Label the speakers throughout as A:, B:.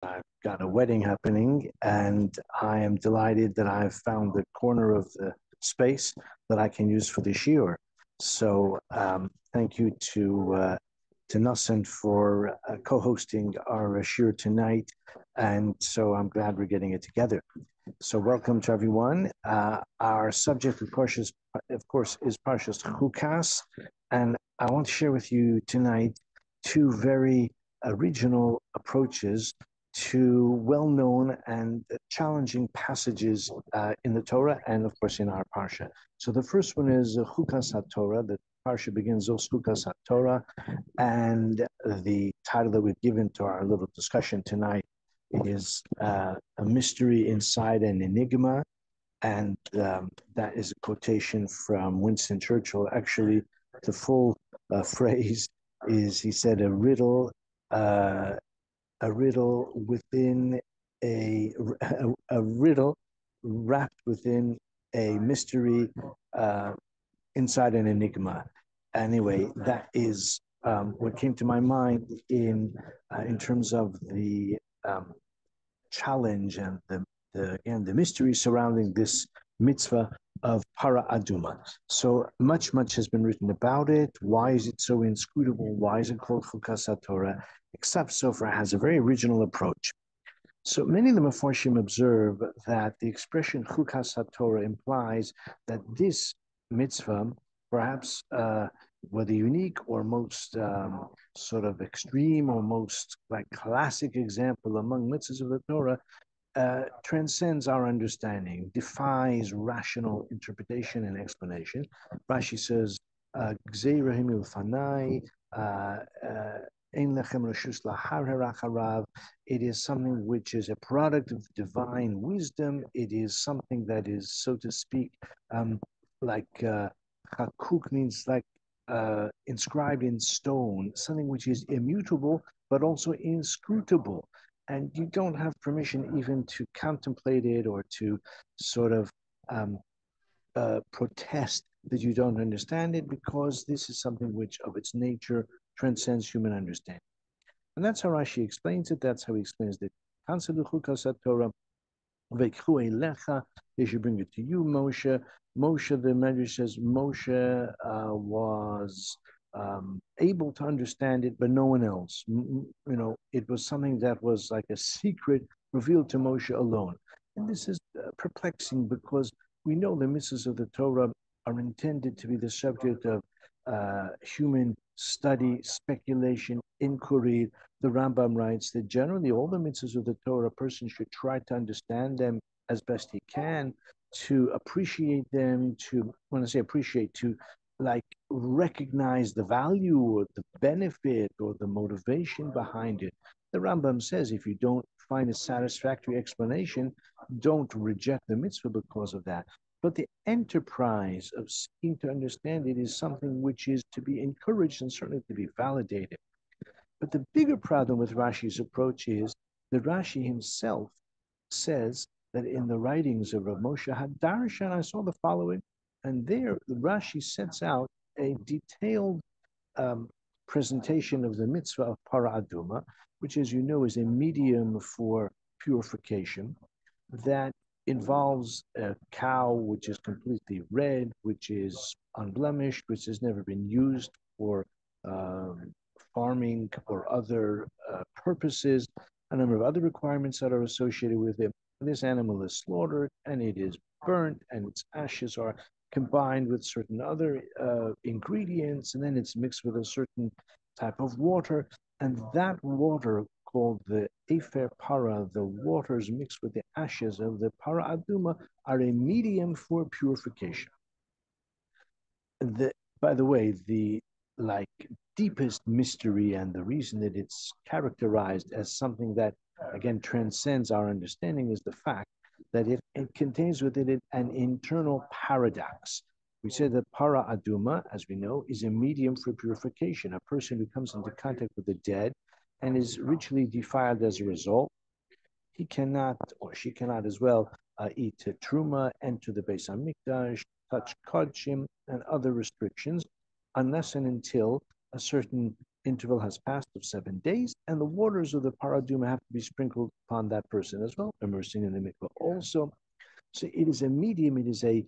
A: I've got a wedding happening, and I am delighted that I've found the corner of the space that I can use for the shiur. So, thank you to Nassim for co-hosting our shiur tonight, and so I'm glad we're getting it together. So, welcome to everyone. Our subject, of course, is Parshas Chukas, and I want to share with you tonight two very regional approaches to well-known and challenging passages in the Torah and, of course, in our Parsha. So the first one is Chukas HaTorah. The Parsha begins, Zos Chukas HaTorah, and the title that we've given to our little discussion tonight is a mystery inside an enigma, and that is a quotation from Winston Churchill. Actually, the full phrase is, he said, uh, a riddle within a riddle wrapped within a mystery inside an enigma. Anyway, that is what came to my mind in terms of the challenge and the mystery surrounding this mitzvah of para aduma. So much has been written about it. Why is it so inscrutable? Why is it called Chukas Torah? Except Sofer has a very original approach. So many of the Mefarshim observe that the expression Chukas Torah implies that this mitzvah, perhaps whether unique or most sort of extreme or most like classic example among mitzvahs of the Torah, transcends our understanding, defies rational interpretation and explanation. Rashi says, "Gzeirahim ilfanai." It is something which is a product of divine wisdom. It is something that is, so to speak, like hakuk means like inscribed in stone, something which is immutable but also inscrutable. And you don't have permission even to contemplate it or to sort of protest that you don't understand it, because this is something which of its nature transcends human understanding. And that's how Rashi explains it. That's how he explains the concept of Chukas Torah. They should bring it to you, Moshe. Moshe, the Medrash says, Moshe was able to understand it, but no one else. It was something that was like a secret revealed to Moshe alone. And this is perplexing, because we know the mitzvahs of the Torah are intended to be the subject of human study, speculation, inquiry. The Rambam writes that generally all the mitzvahs of the Torah, a person should try to understand them as best he can, to appreciate them, to, when I say appreciate, to like recognize the value or the benefit or the motivation behind it. The Rambam says if you don't find a satisfactory explanation, don't reject the mitzvah because of that. But the enterprise of seeking to understand it is something which is to be encouraged and certainly to be validated. But the bigger problem with Rashi's approach is that Rashi himself says that in the writings of Rav Moshe Hadarshan, I saw the following, and there Rashi sets out a detailed presentation of the mitzvah of para aduma, which, as you know, is a medium for purification that involves a cow which is completely red, which is unblemished, which has never been used for farming or other purposes, a number of other requirements that are associated with it. This animal is slaughtered and it is burnt, and its ashes are combined with certain other ingredients, and then it's mixed with a certain type of water. And that water, called the Efer Para, the waters mixed with the ashes of the Para Aduma, are a medium for purification. By the way, the like deepest mystery and the reason that it's characterized as something that again transcends our understanding is the fact that it contains within it an internal paradox. We said that para aduma, as we know, is a medium for purification. A person who comes into contact with the dead and is ritually defiled as a result, he cannot, or she cannot as well, eat truma, enter the Beis Hamikdash, touch kodshim, and other restrictions, unless and until a certain interval has passed of 7 days, and the waters of the paraduma have to be sprinkled upon that person as well, immersing in the mikvah also. So it is a medium. It is it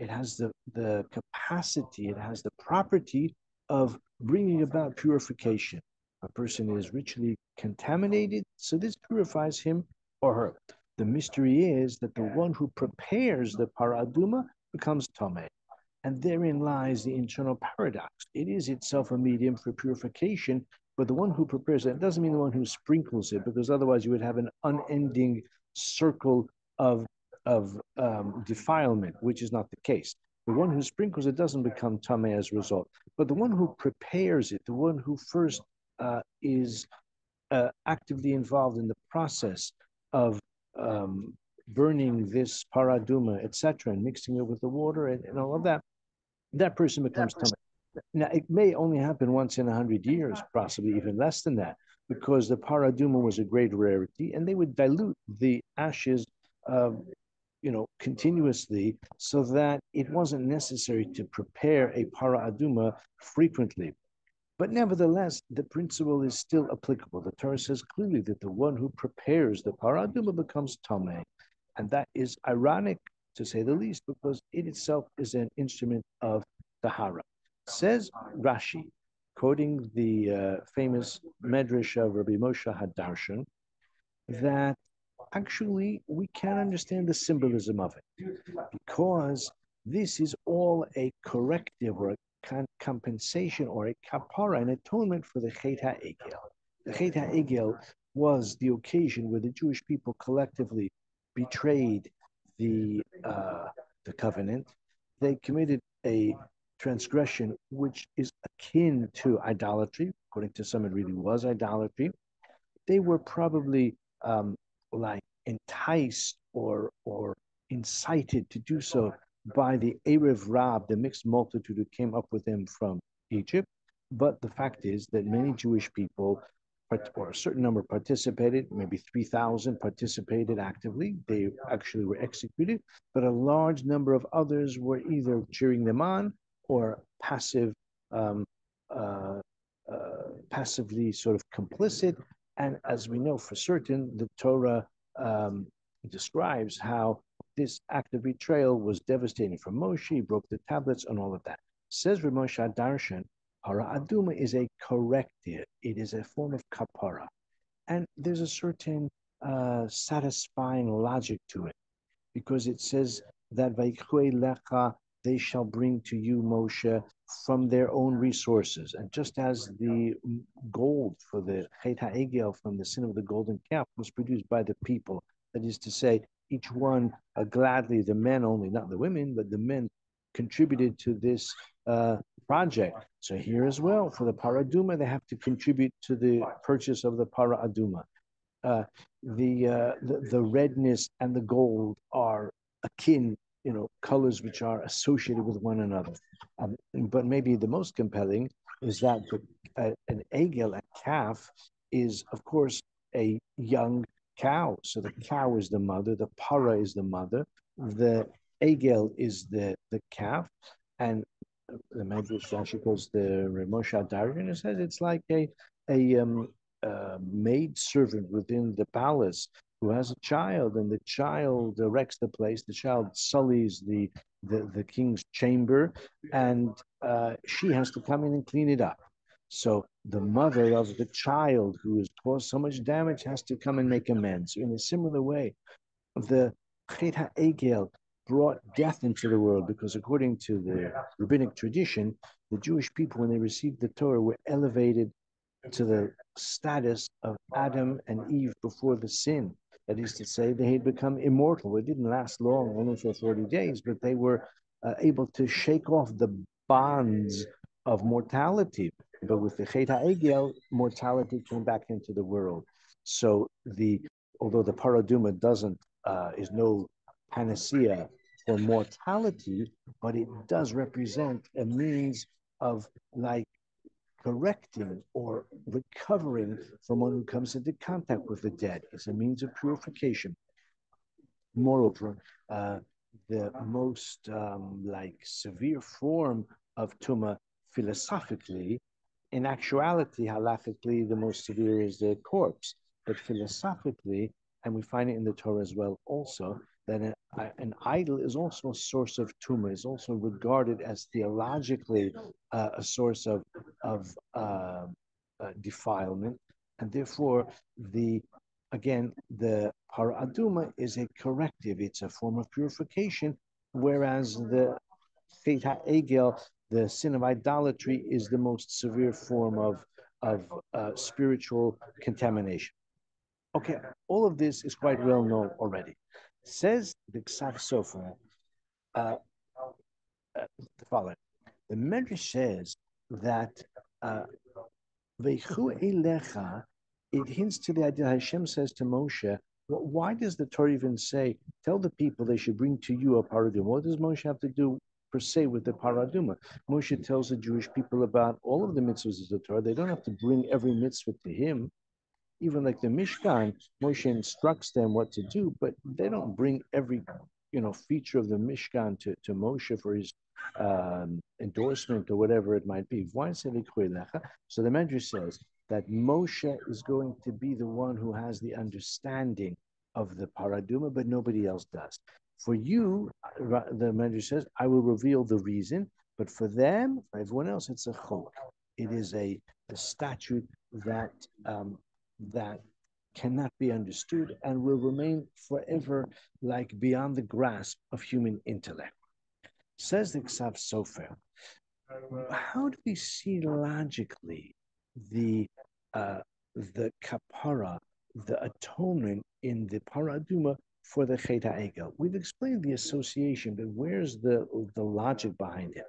A: has the capacity. It has the property of bringing about purification. A person is ritually contaminated, so this purifies him or her. The mystery is that the one who prepares the paraduma becomes tameh. And therein lies the internal paradox. It is itself a medium for purification, but the one who prepares it doesn't mean the one who sprinkles it, because otherwise you would have an unending circle of defilement, which is not the case. The one who sprinkles it doesn't become tameh as a result, but the one who prepares it, the one who first is actively involved in the process of burning this paraduma, etc., and mixing it with the water and all of that, that person becomes tameh. Now, it may only happen once in 100 years, possibly even less than that, because the paraduma was a great rarity, and they would dilute the ashes, continuously, so that it wasn't necessary to prepare a paraduma frequently. But nevertheless, the principle is still applicable. The Torah says clearly that the one who prepares the paraduma becomes tameh, and that is ironic, to say the least, because it itself is an instrument of tahara. Says Rashi, quoting the famous Medrash of Rabbi Moshe Hadarshan, that actually we can understand the symbolism of it, because this is all a corrective or a compensation or a kapara, an atonement for the Chet HaEgel. The Chet HaEgel was the occasion where the Jewish people collectively betrayed the covenant. They committed a transgression which is akin to idolatry. According to some, it really was idolatry. They were probably like enticed or incited to do so by the Erev Rab, the mixed multitude who came up with them from Egypt. But the fact is that many Jewish people, or a certain number, participated. Maybe 3,000 participated actively. They actually were executed, but a large number of others were either cheering them on or uh, passively sort of complicit. And as we know for certain, the Torah describes how this act of betrayal was devastating for Moshe. He broke the tablets and all of that. Says Ramosha Darshan, Hara Aduma is a corrective. It is a form of kapara. And there's a certain satisfying logic to it, because it says that Vaikhue Lecha, they shall bring to you, Moshe, from their own resources. And just as the gold for the Chet HaEgel from the sin of the golden calf was produced by the people, that is to say, each one gladly, the men only, not the women, but the men contributed to this project. So here as well, for the paraduma, they have to contribute to the purchase of the paraduma. The redness and the gold are akin, colors which are associated with one another. But maybe the most compelling is that an egel, a calf, is of course a young cow. So the cow is the mother, the para is the mother, the egel is the calf, and the Medrash Rashi calls the Ramosha Dargan. It says it's like a maid servant within the palace who has a child, and the child wrecks the place. The child sullies the king's chamber, and she has to come in and clean it up. So the mother of the child who has caused so much damage has to come and make amends. In a similar way, the Chet HaEgel brought death into the world, because according to the rabbinic tradition, the Jewish people, when they received the Torah, were elevated to the status of Adam and Eve before the sin. That is to say, they had become immortal. It didn't last long, only for 40 days, but they were able to shake off the bonds of mortality. But with the Chet HaEgel, mortality came back into the world. So although the paraduma is no panacea for mortality, but it does represent a means of like correcting or recovering from one who comes into contact with the dead. It's a means of purification. Moreover, the most severe form of tuma philosophically. In actuality, halakhically, the most severe is the corpse. But philosophically, and we find it in the Torah as well, also that an idol is also a source of tumah, is also regarded as theologically a source of defilement, and therefore the paraduma is a corrective; it's a form of purification, whereas the Chet HaEgel, the sin of idolatry, is the most severe form of spiritual contamination. Okay, all of this is quite well known already. Says the Ksav Sofer, uh, the following. The Medrash says that Veichu Elecha, it hints to the idea Hashem says to Moshe, well, why does the Torah even say, tell the people they should bring to you a paraduma? What does Moshe have to do per se with the paraduma? Moshe tells the Jewish people about all of the mitzvahs of the Torah. They don't have to bring every mitzvah to him. Even like the Mishkan, Moshe instructs them what to do, but they don't bring every feature of the Mishkan to Moshe for his endorsement or whatever it might be. So the Medrash says that Moshe is going to be the one who has the understanding of the paraduma, but nobody else does. For you, the Medrash says, I will reveal the reason, but for them, for everyone else, it's a chok. It is a statute that cannot be understood and will remain forever like beyond the grasp of human intellect. Says the Ksav Sofer, how do we see logically the kapara, the atonement in the paraduma for the Chet HaEgel? We've explained the association, but where's the logic behind it?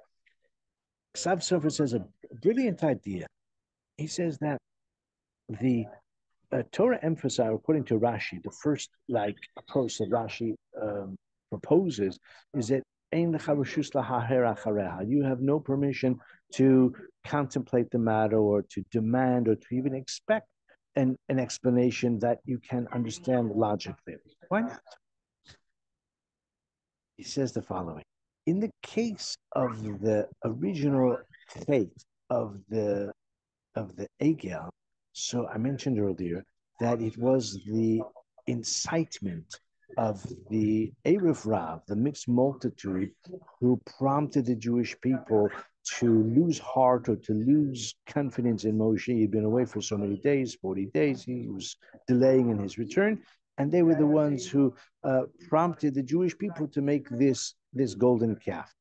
A: Ksav Sofer says a brilliant idea. He says that the Torah emphasizes, according to Rashi, the first approach that Rashi proposes is that you have no permission to contemplate the matter or to demand or to even expect an explanation that you can understand logically. Why not? He says the following. In the case of the original fate of the Egel, so I mentioned earlier that it was the incitement of the Erev Rav, the mixed multitude, who prompted the Jewish people to lose heart or to lose confidence in Moshe. He'd been away for so many days, 40 days. He was delaying in his return. And they were the ones who prompted the Jewish people to make this golden calf.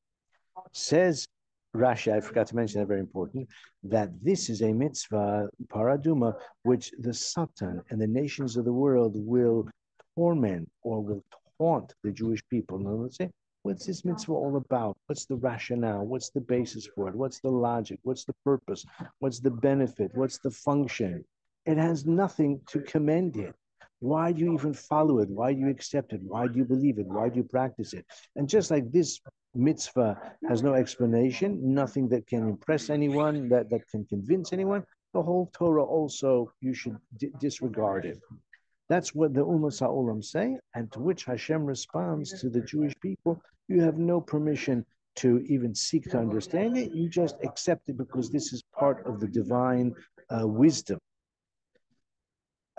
A: Says Rashi, I forgot to mention that, very important, that this is a mitzvah, paraduma, which the Satan and the nations of the world will torment or will taunt the Jewish people. Now, let's say, what's this mitzvah all about? What's the rationale? What's the basis for it? What's the logic? What's the purpose? What's the benefit? What's the function? It has nothing to commend it. Why do you even follow it? Why do you accept it? Why do you believe it? Why do you practice it? And just like this mitzvah has no explanation, nothing that can impress anyone, that can convince anyone, the whole Torah also, you should disregard it. That's what the Ummah Sa'olam say, and to which Hashem responds to the Jewish people, you have no permission to even seek to understand it, you just accept it because this is part of the divine wisdom.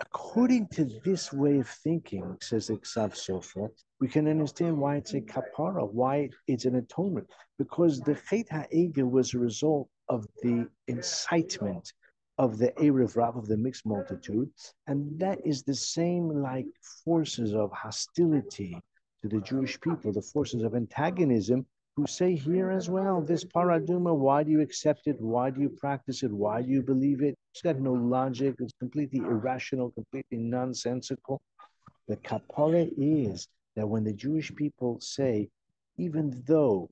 A: According to this way of thinking, says the Ksav Sofer, we can understand why it's a kapara, why it's an atonement, because the Chet HaEgel was a result of the incitement of the Erev Rav, of the mixed multitude, and that is the same like forces of hostility to the Jewish people, the forces of antagonism, who say here as well, this paraduma, why do you accept it? Why do you practice it? Why do you believe it? It's got no logic. It's completely irrational, completely nonsensical. The kapara is that when the Jewish people say, even though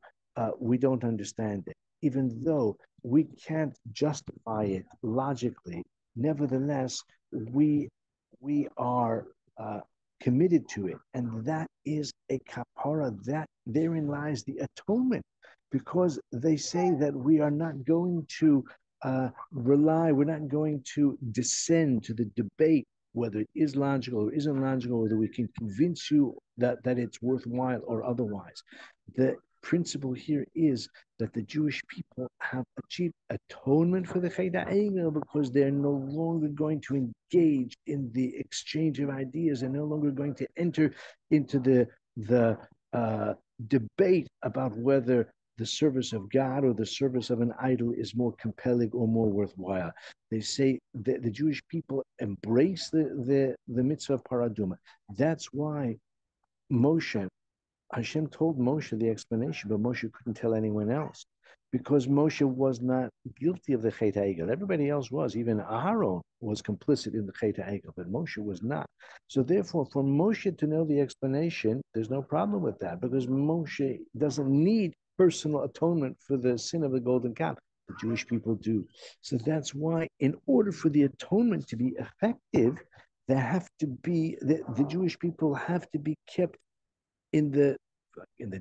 A: we don't understand it, even though we can't justify it logically, nevertheless, we are committed to it. And that is a kapara. That therein lies the atonement, because they say that we are not going to we're not going to descend to the debate whether it is logical or isn't logical, whether we can convince you that it's worthwhile or otherwise. The principle here is that the Jewish people have achieved atonement for the Chet HaEgel because they're no longer going to engage in the exchange of ideas. They're no longer going to enter into the debate about whether the service of God or the service of an idol is more compelling or more worthwhile. They say that the Jewish people embrace the mitzvah of paraduma. That's why Hashem told Moshe the explanation, but Moshe couldn't tell anyone else because Moshe was not guilty of the Chet HaEgel. Everybody else was. Even Aaron was complicit in the Chet HaEgel, but Moshe was not. So therefore, for Moshe to know the explanation, there's no problem with that because Moshe doesn't need personal atonement for the sin of the golden calf. The Jewish people do. So that's why, in order for the atonement to be effective, the Jewish people have to be kept in the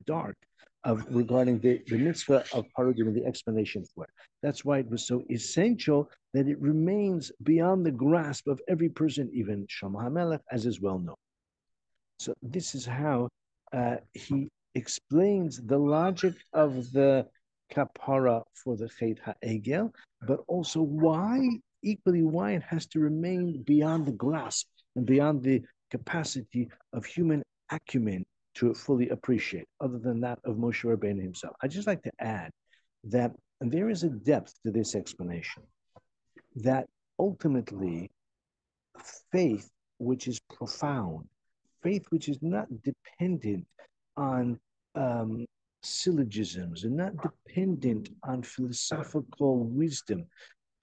A: dark of regarding the mitzvah of parudim and the explanation for it. That's why it was so essential that it remains beyond the grasp of every person, even Shlomo HaMelech, as is well known. So this is how he explains the logic of the kapara for the Chet HaEgel, but also equally why it has to remain beyond the grasp and beyond the capacity of human acumen to fully appreciate, other than that of Moshe Rabbeinu himself. I'd just like to add that there is a depth to this explanation, that ultimately faith which is profound, faith which is not dependent on syllogisms and not dependent on philosophical wisdom,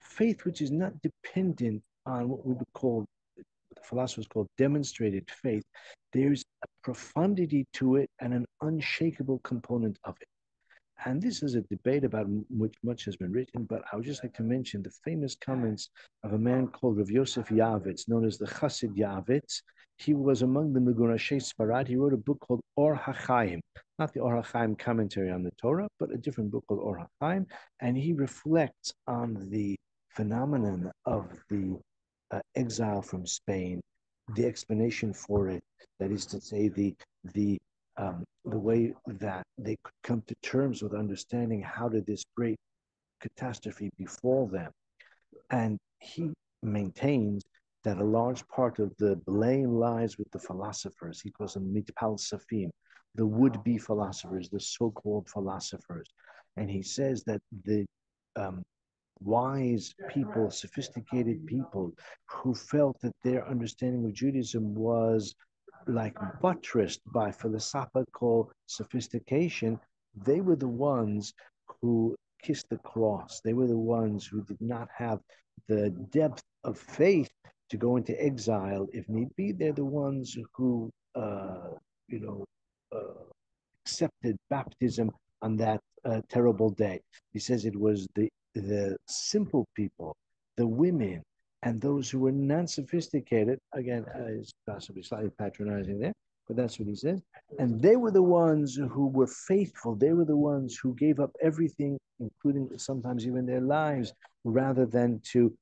A: faith which is not dependent on what we would call, the philosophers call demonstrated faith, there's a profundity to it and an unshakable component of it. And this is a debate about which much has been written, but I would just like to mention the famous comments of a man called Rav Yosef Yavitz, known as the Chassid Yavitz. He was among the Megurashei Sfarad. He wrote a book called Or HaChaim, not the Or HaChaim commentary on the Torah, but a different book called Or HaChaim, and he reflects on the phenomenon of the exile from Spain, the explanation for it, that is to say, the way that they could come to terms with understanding how did this great catastrophe befall them. And he maintains that a large part of the blame lies with the philosophers. He calls them mitpalsafim, the would-be philosophers, the so-called philosophers. And he says that the wise people, sophisticated people who felt that their understanding of Judaism was like buttressed by philosophical sophistication, they were the ones who kissed the cross. They were the ones who did not have the depth of faith to go into exile if need be. They're the ones who, accepted baptism on that terrible day. He says it was the simple people, the women, and those who were non-sophisticated, again, is possibly slightly patronizing there, but that's what he says. And they were the ones who were faithful. They were the ones who gave up everything, including sometimes even their lives, rather than to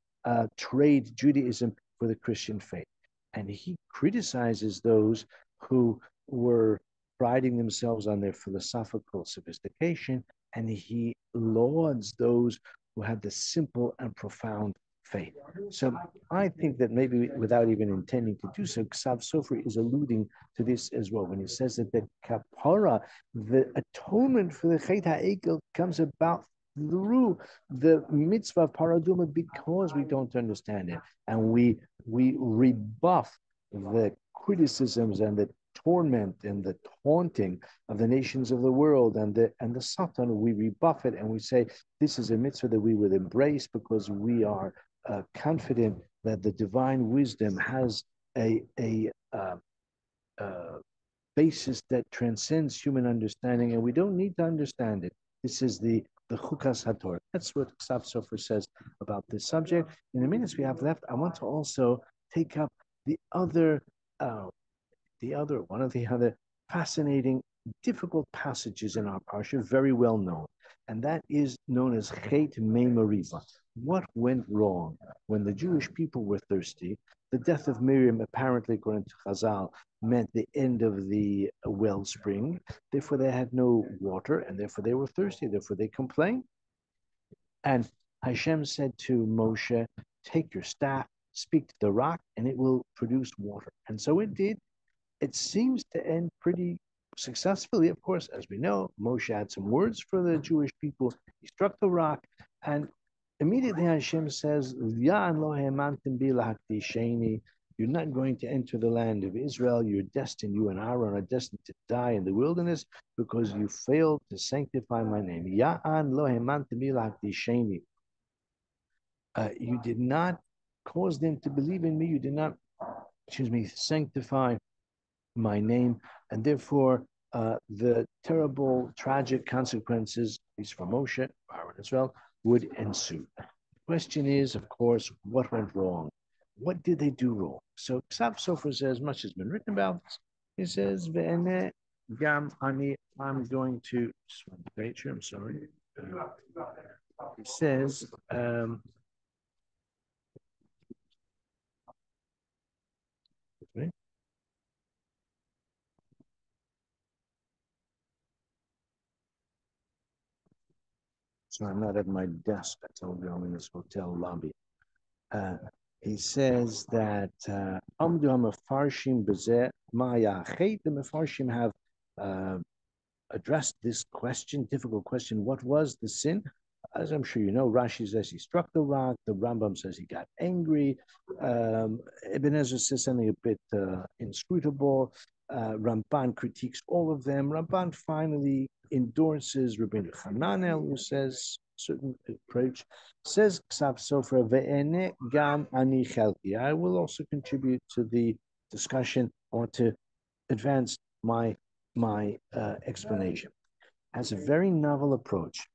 A: trade Judaism for the Christian faith. And he criticizes those who were priding themselves on their philosophical sophistication, and he lauds those who had the simple and profound faith. So I think that maybe without even intending to do so, Ksav Sofer is alluding to this as well when he says that the kapara, the atonement for the Chet HaEgel, comes about through the mitzvah of paraduma because we don't understand it, and we rebuff the criticisms and the torment and the taunting of the nations of the world and the Satan. We rebuff it and we say this is a mitzvah that we would embrace because we are confident that the divine wisdom has a basis that transcends human understanding, and we don't need to understand it. This is the Chukas HaTorah. That's what Ksav Sofer says about this subject. In the minutes we have left, I want to also take up one of the other fascinating, difficult passages in our Parsha, very well known, and that is known as Chet Mei Meriva. What went wrong when the Jewish people were thirsty? The death of Miriam, apparently, according to Chazal, meant the end of the wellspring. Therefore, they had no water, and therefore they were thirsty. Therefore, they complained. And Hashem said to Moshe, take your staff, speak to the rock, and it will produce water. And so it did. It seems to end pretty successfully. Of course, as we know, Moshe had some words for the Jewish people. He struck the rock, and immediately Hashem says, you're not going to enter the land of Israel. You're destined, you and Aaron are destined to die in the wilderness because you failed to sanctify my name. You did not cause them to believe in me. You did not, sanctify my name. And therefore, the terrible, tragic consequences, at least for Moshe, Aaron as well, would ensue. The question is, of course, what went wrong? What did they do wrong? So Sofer says, much has been written about this. He says, Ve'ene gam ani, I'm going to, just one page here, I'm sorry. He says, okay. So I'm not at my desk. I told you I'm in this hotel lobby. He says that Amdu HaMefarshim Bezeh Maya Chet. The Mefarshim have addressed this question, difficult question. What was the sin? As I'm sure you know, Rashi says he struck the rock. The Rambam says he got angry. Ibn Ezra says something a bit inscrutable. Ramban critiques all of them. Ramban finally endorses Rabbeinu Hananel, who says certain approach. Says Ksav Sofer ve'ene gam ani chelki. I will also contribute to the discussion. I want to advance my explanation. Has a very novel approach.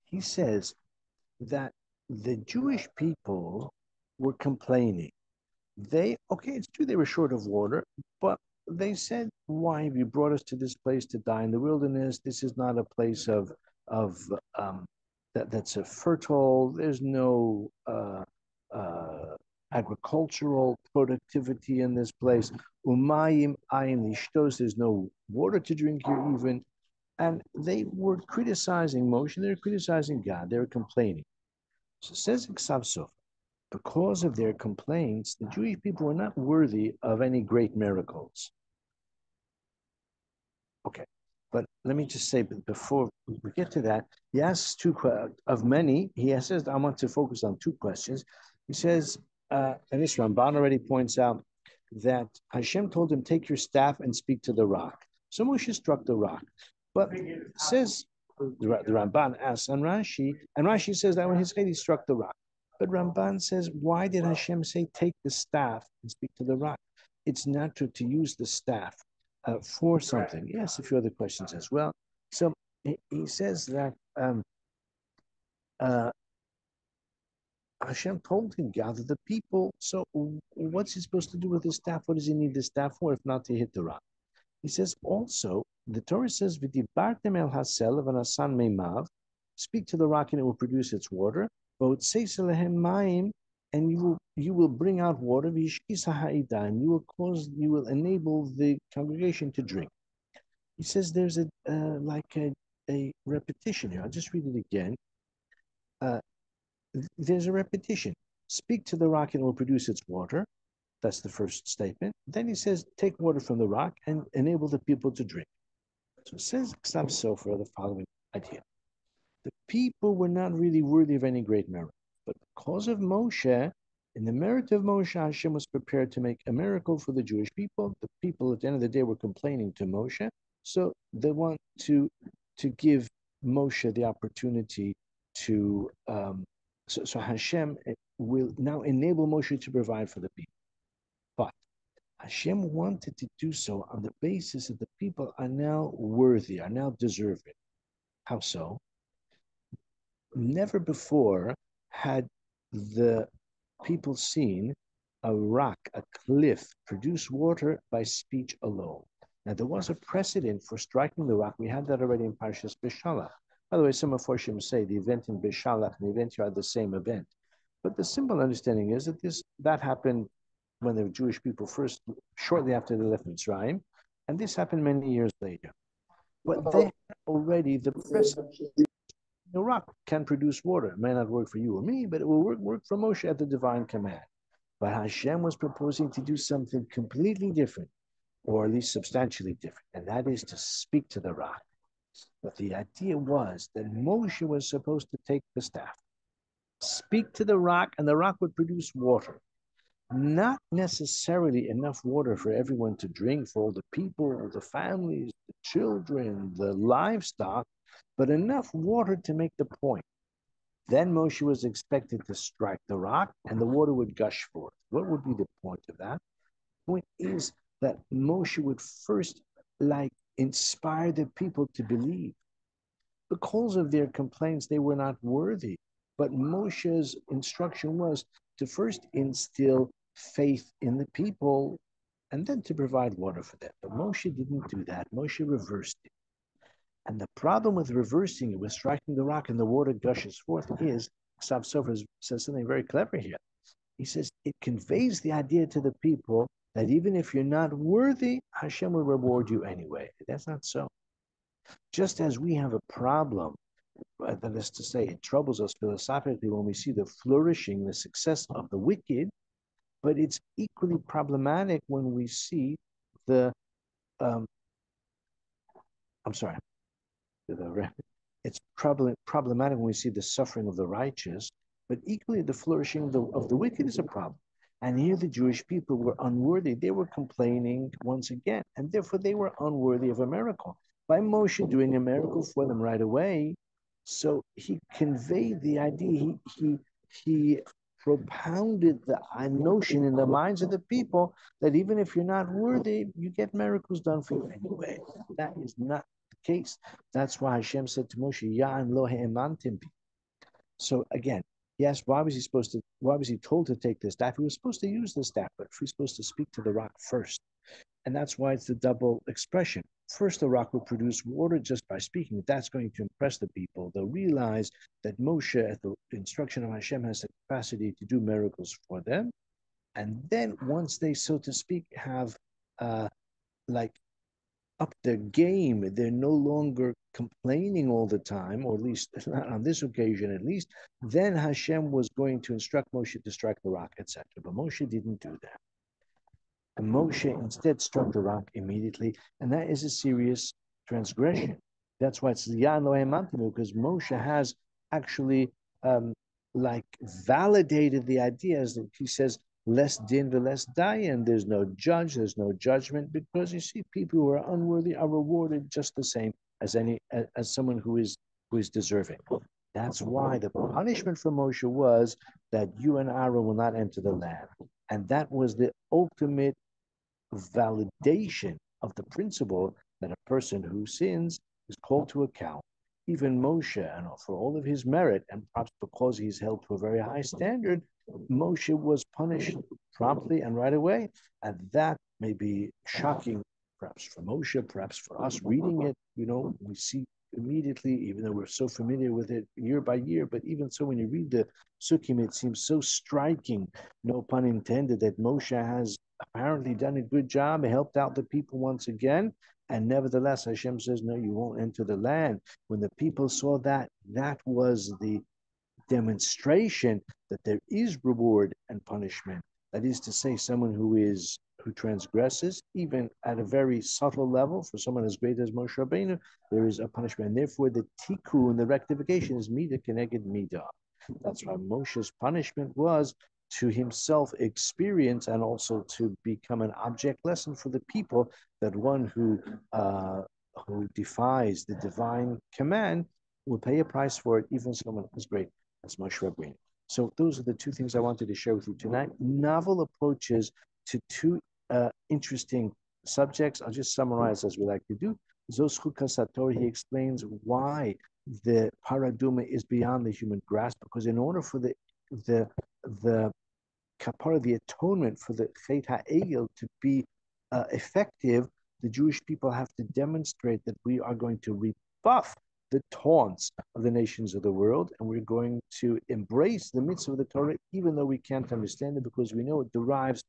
A: He says that the Jewish people were complaining. It's true they were short of water, but they said, why have you brought us to this place to die in the wilderness? This is not a place that's a fertile. There's no agricultural productivity in this place. Umayim ayim nishtos. There's no water to drink here even. And they were criticizing Moshe. They were criticizing God. They were complaining. So it says Ksav Sofer, because of their complaints, the Jewish people were not worthy of any great miracles. Okay, but let me just say, before we get to that, he asks of many. He says, I want to focus on two questions. He says, and this Ramban already points out that Hashem told him, take your staff and speak to the rock. So Moshe struck the rock. But says, the Ramban asks on Rashi, and Rashi says that when he struck the rock. But Ramban says, why did Hashem say, take the staff and speak to the rock? It's natural to use the staff for something. He asks a few other questions as well. So he says that Hashem told him, gather the people. So what's he supposed to do with the staff? What does he need the staff for if not to hit the rock? He says also, the Torah says, "V'dibartem el hasel v'nasan meimav." Speak to the rock and it will produce its water. V'otzeis mayim, and you will bring out water. V'yishkis ha'ida, and you will enable the congregation to drink. He says there's a repetition here. I'll just read it again. There's a repetition. Speak to the rock and it will produce its water. That's the first statement. Then he says, take water from the rock and enable the people to drink. So it says Ksav Sofer the following idea. The people were not really worthy of any great merit. But because of Moshe, in the merit of Moshe, Hashem was prepared to make a miracle for the Jewish people. The people at the end of the day were complaining to Moshe. So they want to give Moshe the opportunity to, so Hashem will now enable Moshe to provide for the people. But Hashem wanted to do so on the basis that the people are now worthy, are now deserving. How so? Never before had the people seen a rock, a cliff, produce water by speech alone. Now, there was a precedent for striking the rock. We had that already in Parashat Beshalach. By the way, some of Forshim say the event in Beshalach and the event here are the same event. But the simple understanding is that that happened when the Jewish people first, shortly after they left Mitzrayim, and this happened many years later. But they had already the precedent. The rock can produce water. It may not work for you or me, but it will work for Moshe at the divine command. But Hashem was proposing to do something completely different, or at least substantially different, and that is to speak to the rock. But the idea was that Moshe was supposed to take the staff, speak to the rock, and the rock would produce water. Not necessarily enough water for everyone to drink, for all the people, the families, the children, the livestock, but enough water to make the point. Then Moshe was expected to strike the rock and the water would gush forth. What would be the point of that? The point is that Moshe would first inspire the people to believe. Because of their complaints, they were not worthy. But Moshe's instruction was to first instill faith in the people and then to provide water for them. But Moshe didn't do that. Moshe reversed it. And the problem with reversing it, with striking the rock and the water gushes forth, is, Sofer says something very clever here. He says it conveys the idea to the people that even if you're not worthy, Hashem will reward you anyway. That's not so. Just as we have a problem, that is to say, it troubles us philosophically when we see the flourishing, the success of the wicked, but it's equally problematic when we see the, it's problematic when we see the suffering of the righteous, but equally the flourishing of the wicked is a problem. And here the Jewish people were unworthy. They were complaining once again, and therefore they were unworthy of a miracle. By Moshe doing a miracle for them right away, so he conveyed the idea, he propounded the notion in the minds of the people that even if you're not worthy, you get miracles done for you anyway. That is not the case. That's why Hashem said to Moshe, Ya'an lo ha'emantim bi. So again, yes, why was he told to take the staff? He was supposed to use the staff, but he was supposed to speak to the rock first. And that's why it's the double expression. First, the rock will produce water just by speaking. That's going to impress the people. They'll realize that Moshe, at the instruction of Hashem, has the capacity to do miracles for them. And then once they, so to speak, have up their game, they're no longer complaining all the time, or at least not on this occasion at least, then Hashem was going to instruct Moshe to strike the rock, etc. But Moshe didn't do that. And Moshe instead struck the rock immediately, and that is a serious transgression. That's why it's Yan Lo Ha'emantim, because Moshe has actually validated the idea, as he says, less din the less dayan. There's no judge, there's no judgment, because you see, people who are unworthy are rewarded just the same as someone who is deserving. That's why the punishment for Moshe was that you and Aaron will not enter the land. And that was the ultimate validation of the principle that a person who sins is called to account. Even Moshe, and for all of his merit, and perhaps because he's held to a very high standard, Moshe was punished promptly and right away. And that may be shocking, perhaps for Moshe, perhaps for us reading it. We see immediately, even though we're so familiar with it year by year, but even so, when you read the Sukkim, it seems so striking, no pun intended, that Moshe has apparently done a good job, helped out the people once again, and nevertheless Hashem says, no, you won't enter the land. When the people saw that, that was the demonstration that there is reward and punishment. That is to say, someone who transgresses, even at a very subtle level, for someone as great as Moshe Rabbeinu, there is a punishment. And therefore, the tikkun, the rectification, is midah keneged midah. That's why Moshe's punishment was to himself experience and also to become an object lesson for the people, that one who defies the divine command will pay a price for it, even someone as great as Moshe Rabbeinu. So those are the two things I wanted to share with you tonight. Novel approaches to two interesting subjects. I'll just summarize as we like to do. Zos Chukat Sator, he explains why the paraduma is beyond the human grasp, because in order for the kapara, the atonement for the Chet HaEgel to be effective, the Jewish people have to demonstrate that we are going to rebuff the taunts of the nations of the world, and we're going to embrace the mitzvah of the Torah, even though we can't understand it, because we know it derives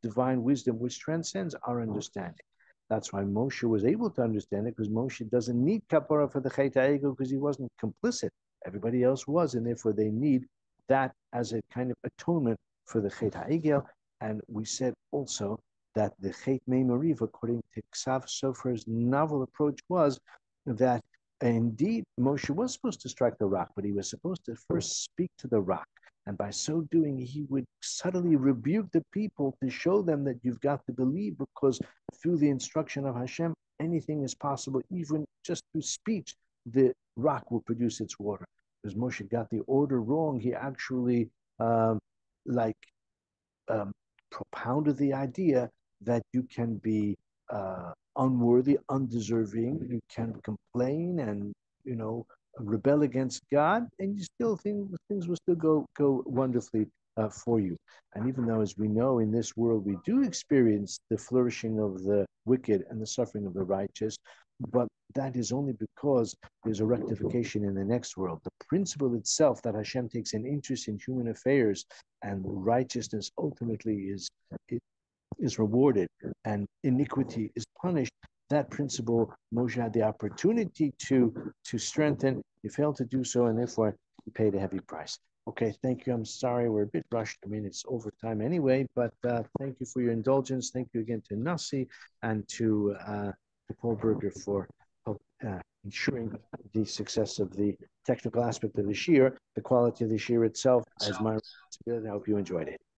A: divine wisdom which transcends our understanding. That's why Moshe was able to understand it, because Moshe doesn't need kapara for the Chet HaEgel because he wasn't complicit. Everybody else was, and therefore they need that as a kind of atonement for the Chet HaEgel. And we said also that the Chet Meimariv, according to Ksav Sofer's novel approach, was that indeed Moshe was supposed to strike the rock, but he was supposed to first speak to the rock. And by so doing, he would subtly rebuke the people to show them that you've got to believe, because through the instruction of Hashem, anything is possible. Even just through speech, the rock will produce its water. Because Moshe got the order wrong, he actually like propounded the idea that you can be unworthy, undeserving, you can complain and rebel against God, and you still things will still go wonderfully for you. And even though, as we know, in this world we do experience the flourishing of the wicked and the suffering of the righteous, but that is only because there's a rectification in the next world. The principle itself that Hashem takes an interest in human affairs and righteousness ultimately is rewarded and iniquity is punished. That principle Moshe had the opportunity to strengthen. He failed to do so, and therefore he paid a heavy price. Okay, thank you. I'm sorry we're a bit rushed. I mean, it's overtime anyway, but thank you for your indulgence. Thank you again to Nasi and to Paul Berger for ensuring the success of the technical aspect of the shir, the quality of the shir itself, as my responsibility. I hope you enjoyed it.